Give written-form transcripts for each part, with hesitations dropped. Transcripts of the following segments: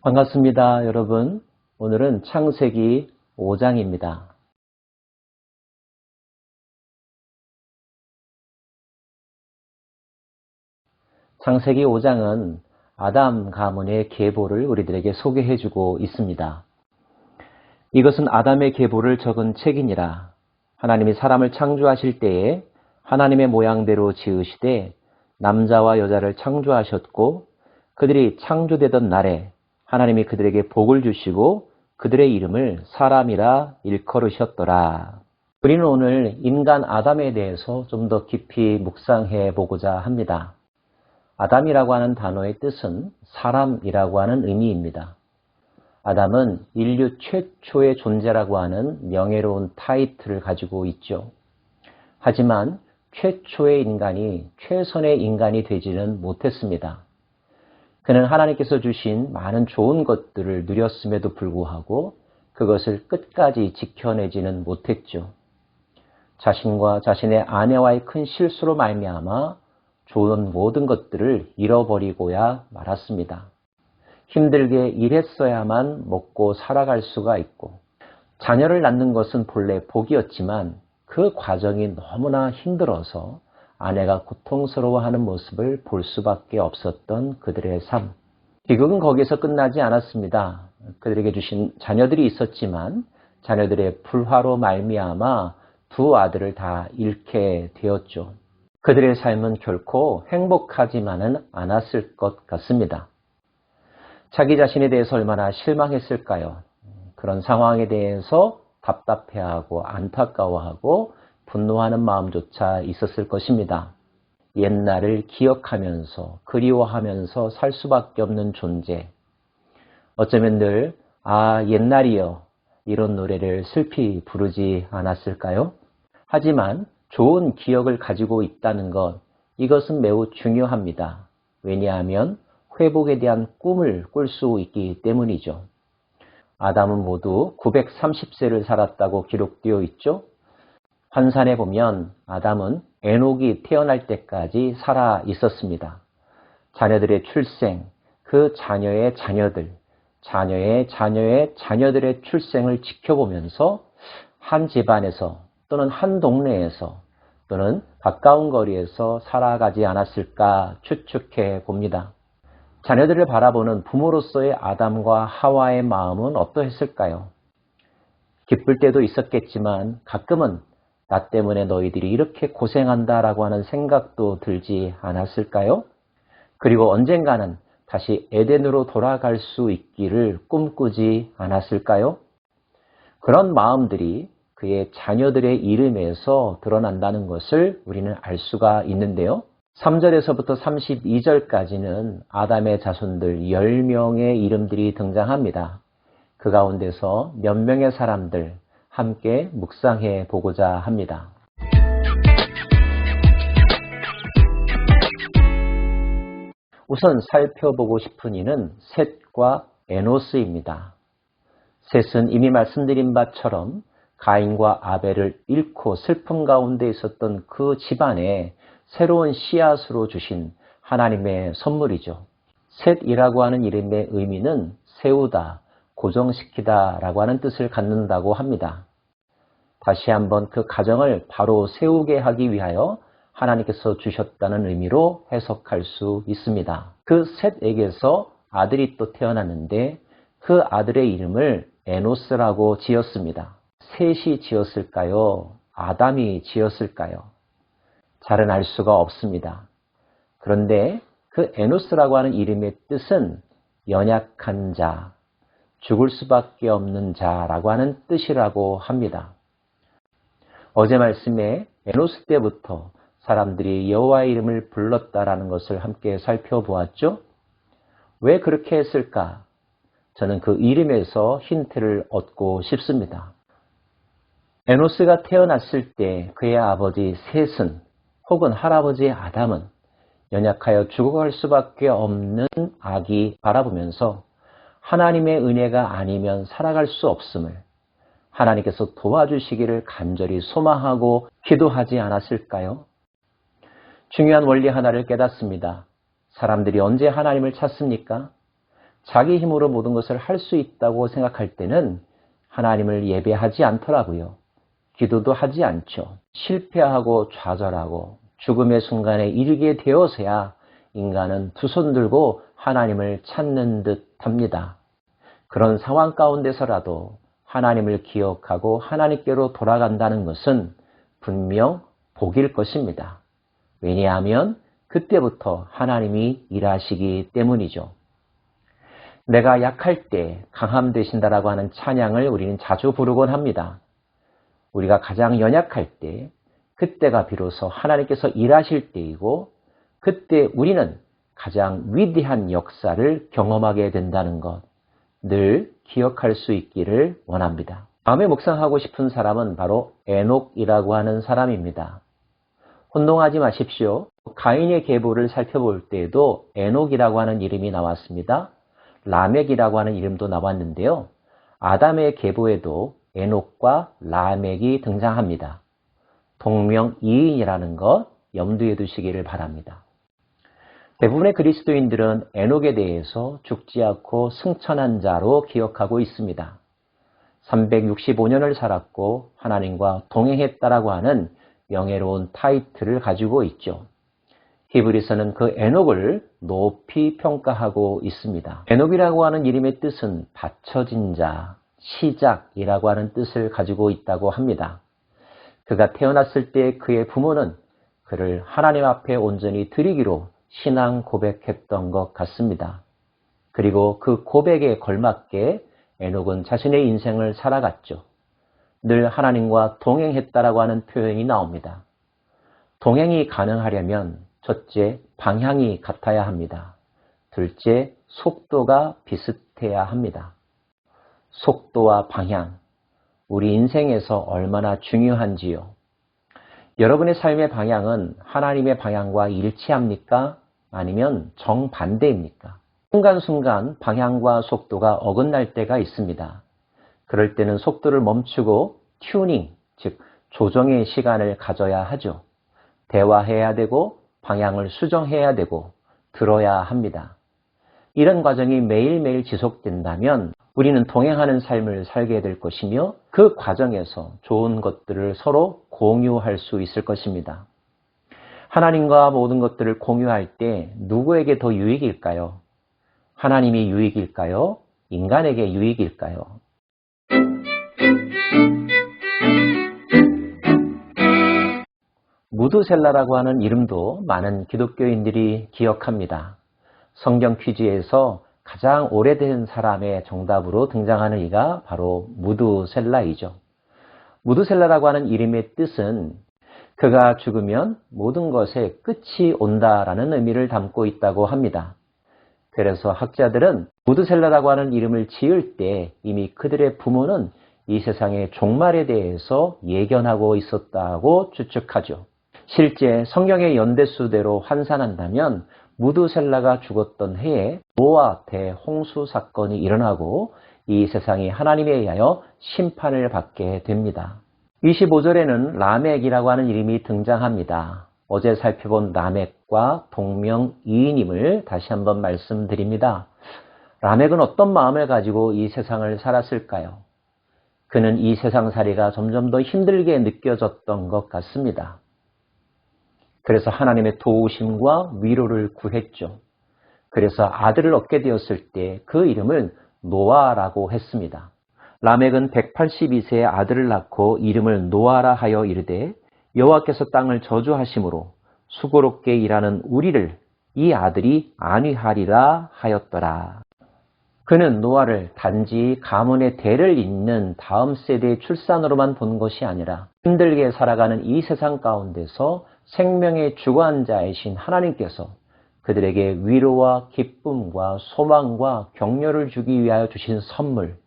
반갑습니다, 여러분. 오늘은 창세기 5장입니다. 창세기 5장은 아담 가문의 계보를 우리들에게 소개해주고 있습니다. 이것은 아담의 계보를 적은 책이니라. 하나님이 사람을 창조하실 때에 하나님의 모양대로 지으시되 남자와 여자를 창조하셨고 그들이 창조되던 날에 하나님이 그들에게 복을 주시고 그들의 이름을 사람이라 일컬으셨더라. 우리는 오늘 인간 아담에 대해서 좀 더 깊이 묵상해 보고자 합니다. 아담이라고 하는 단어의 뜻은 사람이라고 하는 의미입니다. 아담은 인류 최초의 존재라고 하는 명예로운 타이틀을 가지고 있죠. 하지만 최초의 인간이 최선의 인간이 되지는 못했습니다. 그는 하나님께서 주신 많은 좋은 것들을 누렸음에도 불구하고 그것을 끝까지 지켜내지는 못했죠. 자신과 자신의 아내와의 큰 실수로 말미암아 좋은 모든 것들을 잃어버리고야 말았습니다. 힘들게 일했어야만 먹고 살아갈 수가 있고 자녀를 낳는 것은 본래 복이었지만 그 과정이 너무나 힘들어서 아내가 고통스러워하는 모습을 볼 수밖에 없었던 그들의 삶. 비극은 거기서 끝나지 않았습니다. 그들에게 주신 자녀들이 있었지만 자녀들의 불화로 말미암아 두 아들을 다 잃게 되었죠. 그들의 삶은 결코 행복하지만은 않았을 것 같습니다. 자기 자신에 대해서 얼마나 실망했을까요? 그런 상황에 대해서 답답해하고 안타까워하고 분노하는 마음조차 있었을 것입니다. 옛날을 기억하면서 그리워하면서 살 수밖에 없는 존재. 어쩌면 늘 옛날이여 이런 노래를 슬피 부르지 않았을까요? 하지만 좋은 기억을 가지고 있다는 것, 이것은 매우 중요합니다. 왜냐하면 회복에 대한 꿈을 꿀 수 있기 때문이죠. 아담은 모두 930세를 살았다고 기록되어 있죠. 환산해 보면 아담은 에녹이 태어날 때까지 살아 있었습니다. 자녀들의 출생, 그 자녀의 자녀들, 자녀의 자녀의 자녀들의 출생을 지켜보면서 한 집안에서 또는 한 동네에서 또는 가까운 거리에서 살아가지 않았을까 추측해 봅니다. 자녀들을 바라보는 부모로서의 아담과 하와의 마음은 어떠했을까요? 기쁠 때도 있었겠지만 가끔은 나 때문에 너희들이 이렇게 고생한다라고 하는 생각도 들지 않았을까요? 그리고 언젠가는 다시 에덴으로 돌아갈 수 있기를 꿈꾸지 않았을까요? 그런 마음들이 그의 자녀들의 이름에서 드러난다는 것을 우리는 알 수가 있는데요. 3절에서부터 32절까지는 아담의 자손들 10명의 이름들이 등장합니다. 그 가운데서 몇 명의 사람들 함께 묵상해 보고자 합니다. 우선 살펴보고 싶은 이는 셋과 에노스입니다. 셋은 이미 말씀드린 바처럼 가인과 아벨을 잃고 슬픔 가운데 있었던 그 집안에 새로운 씨앗으로 주신 하나님의 선물이죠. 셋이라고 하는 이름의 의미는 세우다, 고정시키다 라고 하는 뜻을 갖는다고 합니다. 다시 한번 그 가정을 바로 세우게 하기 위하여 하나님께서 주셨다는 의미로 해석할 수 있습니다. 그 셋에게서 아들이 또 태어났는데 그 아들의 이름을 에노스라고 지었습니다. 셋이 지었을까요? 아담이 지었을까요? 잘은 알 수가 없습니다. 그런데 그 에노스라고 하는 이름의 뜻은 연약한 자, 죽을 수밖에 없는 자라고 하는 뜻이라고 합니다. 어제 말씀에 에노스 때부터 사람들이 여호와의 이름을 불렀다라는 것을 함께 살펴보았죠. 왜 그렇게 했을까? 저는 그 이름에서 힌트를 얻고 싶습니다. 에노스가 태어났을 때 그의 아버지 셋은 혹은 할아버지 아담은 연약하여 죽어갈 수밖에 없는 아기 바라보면서 하나님의 은혜가 아니면 살아갈 수 없음을 하나님께서 도와주시기를 간절히 소망하고 기도하지 않았을까요? 중요한 원리 하나를 깨닫습니다. 사람들이 언제 하나님을 찾습니까? 자기 힘으로 모든 것을 할 수 있다고 생각할 때는 하나님을 예배하지 않더라고요. 기도도 하지 않죠. 실패하고 좌절하고 죽음의 순간에 이르게 되어서야 인간은 두 손 들고 하나님을 찾는 듯 합니다. 그런 상황 가운데서라도 하나님을 기억하고 하나님께로 돌아간다는 것은 분명 복일 것입니다. 왜냐하면 그때부터 하나님이 일하시기 때문이죠. 내가 약할 때 강함 되신다라고 하는 찬양을 우리는 자주 부르곤 합니다. 우리가 가장 연약할 때, 그때가 비로소 하나님께서 일하실 때이고 그때 우리는 가장 위대한 역사를 경험하게 된다는 것, 늘 기억할 수 있기를 원합니다. 다음에 묵상하고 싶은 사람은 바로 에녹이라고 하는 사람입니다. 혼동하지 마십시오. 가인의 계보를 살펴볼 때에도 에녹이라고 하는 이름이 나왔습니다. 라멕이라고 하는 이름도 나왔는데요. 아담의 계보에도 에녹과 라멕이 등장합니다. 동명이인이라는 것 염두에 두시기를 바랍니다. 대부분의 그리스도인들은 에녹에 대해서 죽지 않고 승천한 자로 기억하고 있습니다. 365년을 살았고 하나님과 동행했다라고 하는 명예로운 타이틀을 가지고 있죠. 히브리서는 그 에녹을 높이 평가하고 있습니다. 에녹이라고 하는 이름의 뜻은 받쳐진 자, 시작이라고 하는 뜻을 가지고 있다고 합니다. 그가 태어났을 때 그의 부모는 그를 하나님 앞에 온전히 드리기로 신앙 고백했던 것 같습니다. 그리고 그 고백에 걸맞게 에녹은 자신의 인생을 살아갔죠. 늘 하나님과 동행했다라고 하는 표현이 나옵니다. 동행이 가능하려면 첫째, 방향이 같아야 합니다. 둘째, 속도가 비슷해야 합니다. 속도와 방향, 우리 인생에서 얼마나 중요한지요. 여러분의 삶의 방향은 하나님의 방향과 일치합니까? 아니면 정반대입니까? 순간순간 방향과 속도가 어긋날 때가 있습니다. 그럴 때는 속도를 멈추고 튜닝, 즉 조정의 시간을 가져야 하죠. 대화해야 되고 방향을 수정해야 되고 들어야 합니다. 이런 과정이 매일매일 지속된다면 우리는 동행하는 삶을 살게 될 것이며 그 과정에서 좋은 것들을 서로 공유할 수 있을 것입니다. 하나님과 모든 것들을 공유할 때 누구에게 더 유익일까요? 하나님이 유익일까요? 인간에게 유익일까요? 무드셀라라고 하는 이름도 많은 기독교인들이 기억합니다. 성경 퀴즈에서 가장 오래된 사람의 정답으로 등장하는 이가 바로 무드셀라이죠. 무드셀라라고 하는 이름의 뜻은 그가 죽으면 모든 것의 끝이 온다라는 의미를 담고 있다고 합니다. 그래서 학자들은 무드셀라라고 하는 이름을 지을 때 이미 그들의 부모는 이 세상의 종말에 대해서 예견하고 있었다고 추측하죠. 실제 성경의 연대수대로 환산한다면 무드셀라가 죽었던 해에 노아 대홍수 사건이 일어나고 이 세상이 하나님에 의하여 심판을 받게 됩니다. 25절에는 라멕이라고 하는 이름이 등장합니다. 어제 살펴본 라멕과 동명이인임을 다시 한번 말씀드립니다. 라멕은 어떤 마음을 가지고 이 세상을 살았을까요? 그는 이 세상살이가 점점 더 힘들게 느껴졌던 것 같습니다. 그래서 하나님의 도우심과 위로를 구했죠. 그래서 아들을 얻게 되었을 때 그 이름을 노아라고 했습니다. 라멕은 182세에 아들을 낳고 이름을 노아라 하여 이르되 여호와께서 땅을 저주하심으로 수고롭게 일하는 우리를 이 아들이 안위하리라 하였더라. 그는 노아를 단지 가문의 대를 잇는 다음 세대의 출산으로만 본 것이 아니라 힘들게 살아가는 이 세상 가운데서 생명의 주관자이신 하나님께서 그들에게 위로와 기쁨과 소망과 격려를 주기 위하여 주신 선물,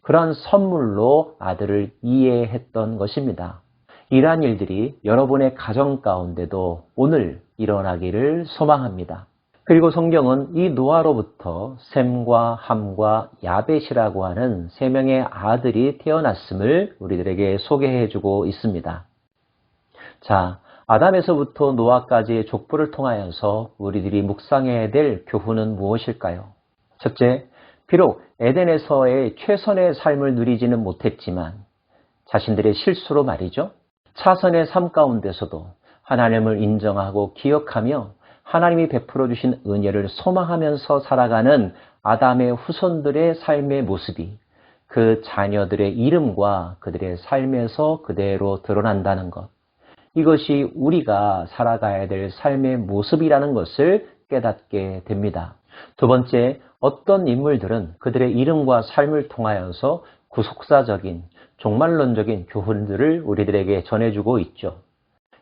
그러한 선물로 아들을 이해했던 것입니다. 이러한 일들이 여러분의 가정 가운데도 오늘 일어나기를 소망합니다. 그리고 성경은 이 노아로부터 셈과 함과 야벳이라고 하는 세 명의 아들이 태어났음을 우리들에게 소개해주고 있습니다. 자, 아담에서부터 노아까지의 족보를 통하여서 우리들이 묵상해야 될 교훈은 무엇일까요? 첫째, 비록 에덴에서의 최선의 삶을 누리지는 못했지만 자신들의 실수로 말이죠. 차선의 삶 가운데서도 하나님을 인정하고 기억하며 하나님이 베풀어 주신 은혜를 소망하면서 살아가는 아담의 후손들의 삶의 모습이 그 자녀들의 이름과 그들의 삶에서 그대로 드러난다는 것. 이것이 우리가 살아가야 될 삶의 모습이라는 것을 깨닫게 됩니다. 두 번째, 어떤 인물들은 그들의 이름과 삶을 통하여서 구속사적인, 종말론적인 교훈들을 우리들에게 전해주고 있죠.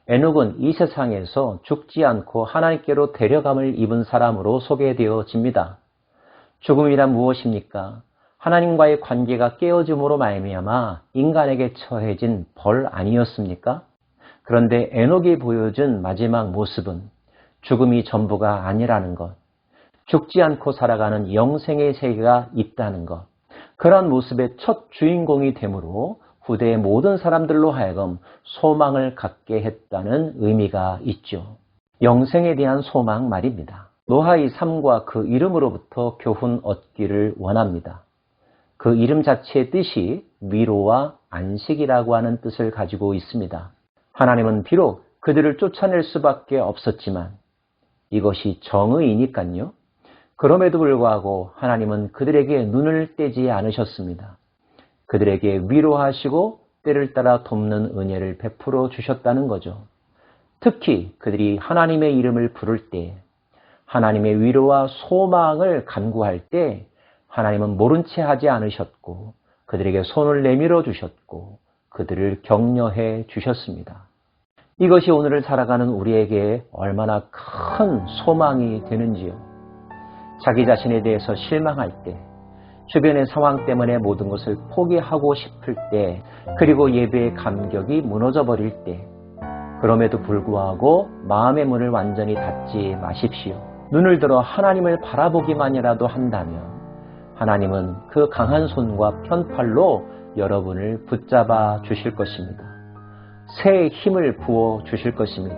에녹은 이 세상에서 죽지 않고 하나님께로 데려감을 입은 사람으로 소개되어집니다. 죽음이란 무엇입니까? 하나님과의 관계가 깨어짐으로 말미암아 인간에게 처해진 벌 아니었습니까? 그런데 에녹이 보여준 마지막 모습은 죽음이 전부가 아니라는 것, 죽지 않고 살아가는 영생의 세계가 있다는 것, 그런 모습의 첫 주인공이 되므로 후대의 모든 사람들로 하여금 소망을 갖게 했다는 의미가 있죠. 영생에 대한 소망 말입니다. 노아의 삶과 그 이름으로부터 교훈 얻기를 원합니다. 그 이름 자체의 뜻이 위로와 안식이라고 하는 뜻을 가지고 있습니다. 하나님은 비록 그들을 쫓아낼 수밖에 없었지만 이것이 정의이니까요. 그럼에도 불구하고 하나님은 그들에게 눈을 떼지 않으셨습니다. 그들에게 위로하시고 때를 따라 돕는 은혜를 베풀어 주셨다는 거죠. 특히 그들이 하나님의 이름을 부를 때, 하나님의 위로와 소망을 간구할 때 하나님은 모른 채 하지 않으셨고 그들에게 손을 내밀어 주셨고 그들을 격려해 주셨습니다. 이것이 오늘을 살아가는 우리에게 얼마나 큰 소망이 되는지요. 자기 자신에 대해서 실망할 때, 주변의 상황 때문에 모든 것을 포기하고 싶을 때, 그리고 예배의 감격이 무너져 버릴 때, 그럼에도 불구하고 마음의 문을 완전히 닫지 마십시오. 눈을 들어 하나님을 바라보기만이라도 한다면 하나님은 그 강한 손과 편팔로 여러분을 붙잡아 주실 것입니다. 새 힘을 부어 주실 것입니다.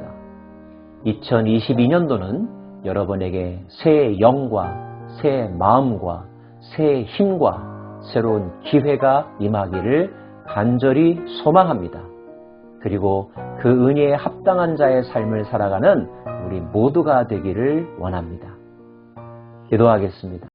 2022년도는 여러분에게 새 영과 새 마음과 새 힘과 새로운 기회가 임하기를 간절히 소망합니다. 그리고 그 은혜에 합당한 자의 삶을 살아가는 우리 모두가 되기를 원합니다. 기도하겠습니다.